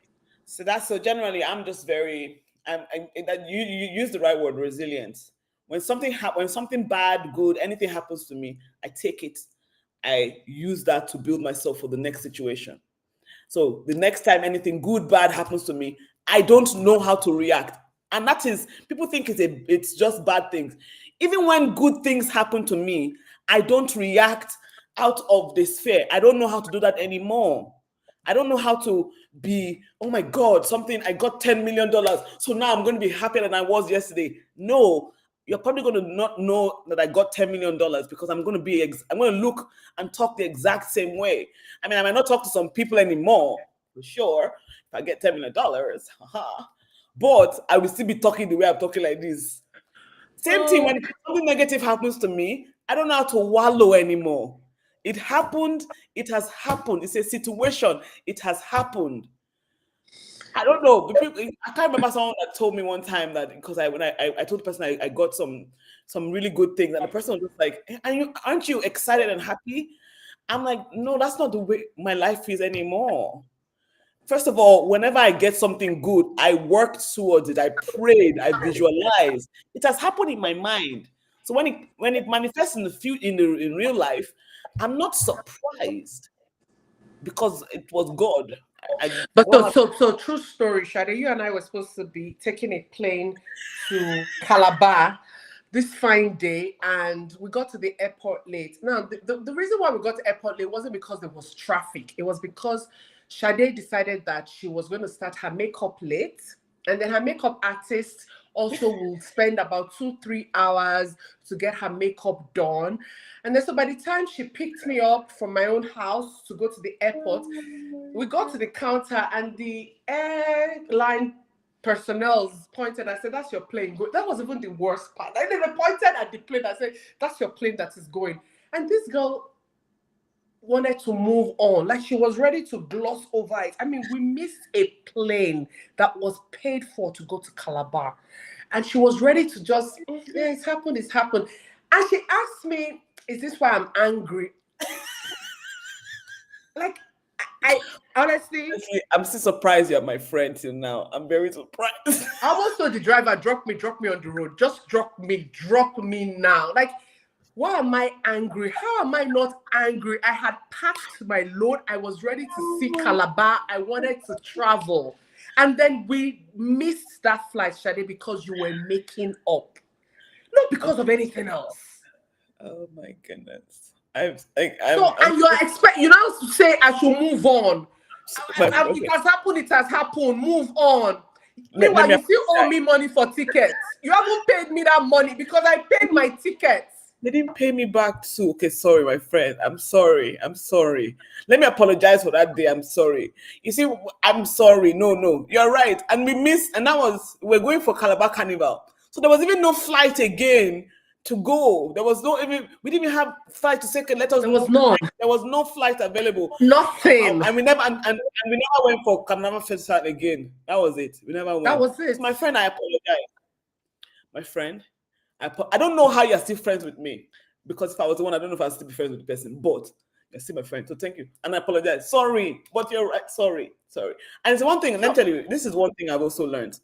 S1: generally, I'm just very... that you use the right word, resilience. When something bad, good, anything happens to me, I take it. I use that to build myself for the next situation. So the next time anything good, bad happens to me, I don't know how to react. And that is, people think it's just bad things. Even when good things happen to me, I don't react out of despair. I don't know how to do that anymore. I don't know how to be, oh my God, I got $10 million. So now I'm going to be happier than I was yesterday. No, you're probably going to not know that I got $10 million because I'm going to look and talk the exact same way. I mean, I might not talk to some people anymore, for sure, if I get $10 million, but I will still be talking the way I'm talking like this. Same thing, when something negative happens to me, I don't know how to wallow anymore. It happened. It has happened. It's a situation. It has happened. I don't know. I can't remember someone that told me one time that because I told the person I got some really good things, and the person was just like, aren't you excited and happy? I'm like, no, that's not the way my life is anymore. First of all, whenever I get something good, I worked towards it. I prayed. I visualized. It has happened in my mind. So when it manifests in real life, I'm not surprised because it was God.
S2: So true story, Shade. You and I were supposed to be taking a plane to Calabar this fine day, and we got to the airport late. Now, the reason why we got to airport late wasn't because there was traffic. It was because Shade decided that she was going to start her makeup late, and then her makeup artist also will spend about 2-3 hours to get her makeup done. And then so by the time she picked me up from my own house to go to the airport, we got to the counter and the airline personnel pointed. I said, "That's your plane." That was even the worst part. I never pointed at the plane. I said, "That's your plane that is going." And this girl wanted to move on, like she was ready to gloss over it. I mean, we missed a plane that was paid for to go to Calabar, and she was ready to just, yeah, it's happened, it's happened. And she asked me, "Is this why I'm angry?" Like, I honestly,
S1: I'm still surprised you're my friend till now. I'm very surprised.
S2: I almost told the driver, drop me on the road. Just drop me now. Like, why am I angry? How am I not angry? I had packed my load. I was ready to see Calabar. I wanted to travel. And then we missed that flight, Shade, because you were making up. Not because of anything else.
S1: Oh my goodness.
S2: And you now say I should move on. It has happened, it has happened. Move on. Meanwhile, you still owe me money for tickets. You haven't paid me that money because I paid my tickets.
S1: They didn't pay me back too. Okay, sorry, my friend. I'm sorry. Let me apologize for that day. I'm sorry. You see, I'm sorry. No, you're right. And we missed, and we're going for Calabar Carnival. So there was even no flight again to go. There was we didn't even have flight to say, let us.
S2: There was none.
S1: There was no flight available.
S2: Nothing.
S1: And we never went for Carnival Festival again. That was it. We never went.
S2: That was it.
S1: So my friend, I apologize. My friend, I don't know how you're still friends with me, because if I was the one, I don't know if I'd still be friends with the person, but you're still my friend. So thank you. And I apologize. Sorry, but you're right. Sorry. And it's one thing, let me tell you, this is one thing I've also learned.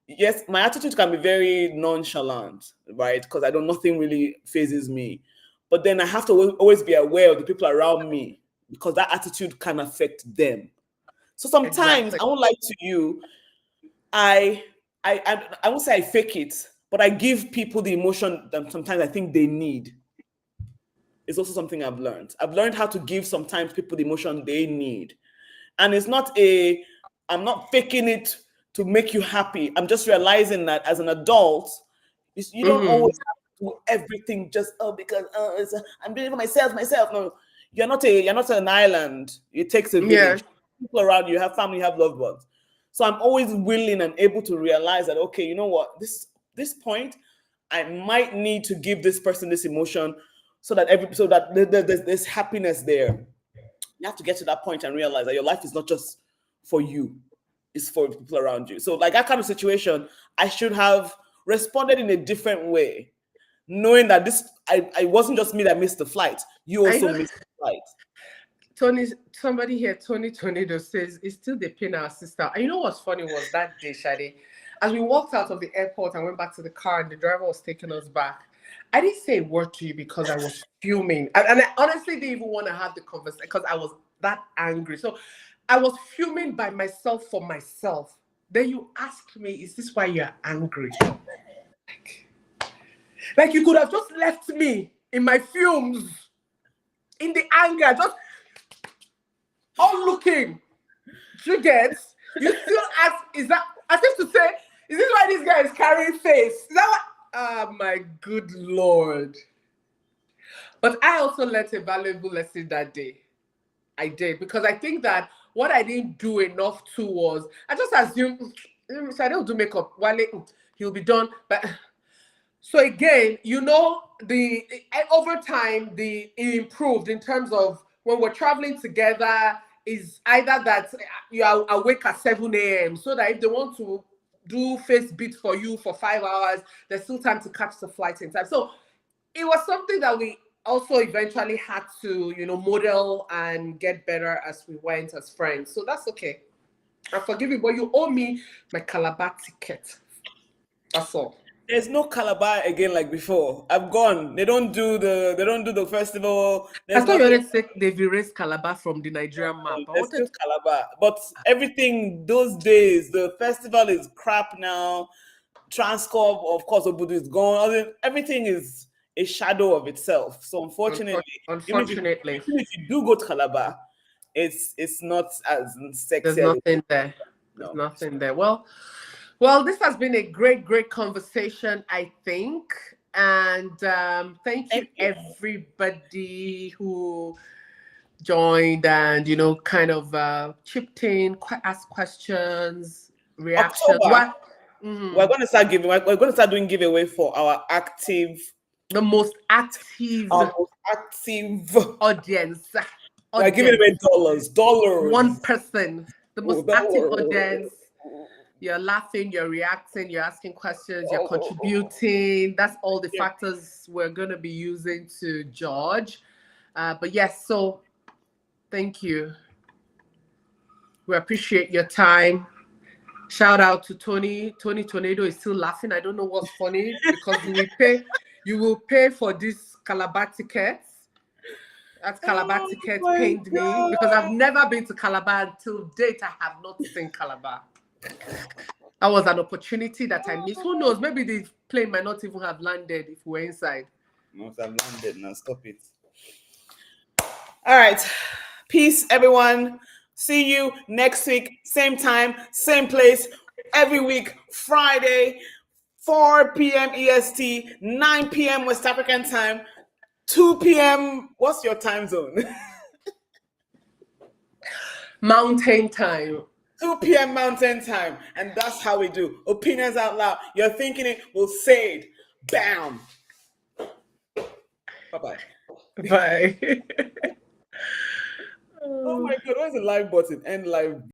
S1: Yes, my attitude can be very nonchalant, right? Because nothing really phases me. But then I have to always be aware of the people around me, because that attitude can affect them. So sometimes, I won't lie to you, I won't say I fake it, but I give people the emotion that sometimes I think they need. It's also something I've learned. I've learned how to give sometimes people the emotion they need. And it's not I'm not faking it to make you happy. I'm just realizing that as an adult, you don't always have to do everything just, because I'm doing it for myself. No, you're not an island. It takes a village.
S2: Yeah.
S1: People around you, have family, have loved ones. So I'm always willing and able to realize that, okay, you know what, this point, I might need to give this person this emotion so that there's happiness there. You have to get to that point and realize that your life is not just for you, it's for people around you. So like that kind of situation, I should have responded in a different way, knowing that I wasn't just me that missed the flight. You also missed the flight.
S2: Tony, somebody here, Tony Tornado says, it's still the pain our sister. And you know what's funny was that day, Shade, as we walked out of the airport and went back to the car and the driver was taking us back, I didn't say a word to you because I was fuming. And I honestly didn't even want to have the conversation because I was that angry. So I was fuming by myself for myself. Then you asked me, is this why you're angry? Like you could have just left me in my fumes, in the anger, just all looking. You get? You still ask, is that, as if to say, is this why this guy is carrying face? Is that what? Oh my good Lord. But I also learned a valuable lesson that day. I did, because I think that what I didn't do enough to was, I just assumed, so I don't do makeup, Wale, he'll be done. But so again, over time, it improved in terms of when we're traveling together, is either that you are awake at 7 a.m. so that if they want to do face beat for you for 5 hours, there's still time to catch the flight in time. So it was something that we also eventually had to, model and get better as we went as friends. So that's okay. I forgive you, but you owe me my Calabar ticket. That's all.
S1: There's no Calabar again like before. I'm gone. They don't do the festival.
S2: I thought you already said they've erased Calabar from the Nigerian map.
S1: There's still Calabar, but everything those days, the festival is crap now. Transcorp, of course, Obudu is gone. Everything is a shadow of itself. So unfortunately, even if you do go to Calabar, it's not as sexy.
S2: There's nothing there. There's nothing there. Well, Well, this has been a great conversation, I think. And thank you,
S1: Thank you.
S2: everybody who joined and, kind of chipped in, asked questions, reactions.
S1: October,
S2: What?
S1: we're
S2: Mhm.
S1: going to start giving. We're going to start doing giveaway for our
S2: The most active
S1: most active.
S2: audience.
S1: We're giving
S2: Audience.
S1: away
S2: One
S1: dollars.
S2: person. The most active audience. You're laughing, you're reacting, you're asking questions, you're contributing. That's all the
S1: Yeah.
S2: factors we're going to be using to judge. But yes, so thank you. We appreciate your time. Shout out to Tony. Tony Tornado is still laughing. I don't know what's funny because you will pay for this Calabar tickets. That Calabar ticket
S1: my
S2: pained me because I've never been to Calabar until date. I have not seen Calabar. That was an opportunity that I missed. Who knows? Maybe the plane might not even have landed if we're inside.
S1: Must have landed now. Stop it. All right. Peace, everyone. See you next week, same time, same place, every week, Friday, 4 p.m. EST, 9 p.m. West African time, 2 p.m. What's your time zone?
S2: Mountain time.
S1: 2 p.m. Mountain time. And that's how we do. Opinions out loud. You're thinking it, we'll say it. Bam. Bye-bye.
S2: Bye.
S1: Oh my God, where's the live button? End live.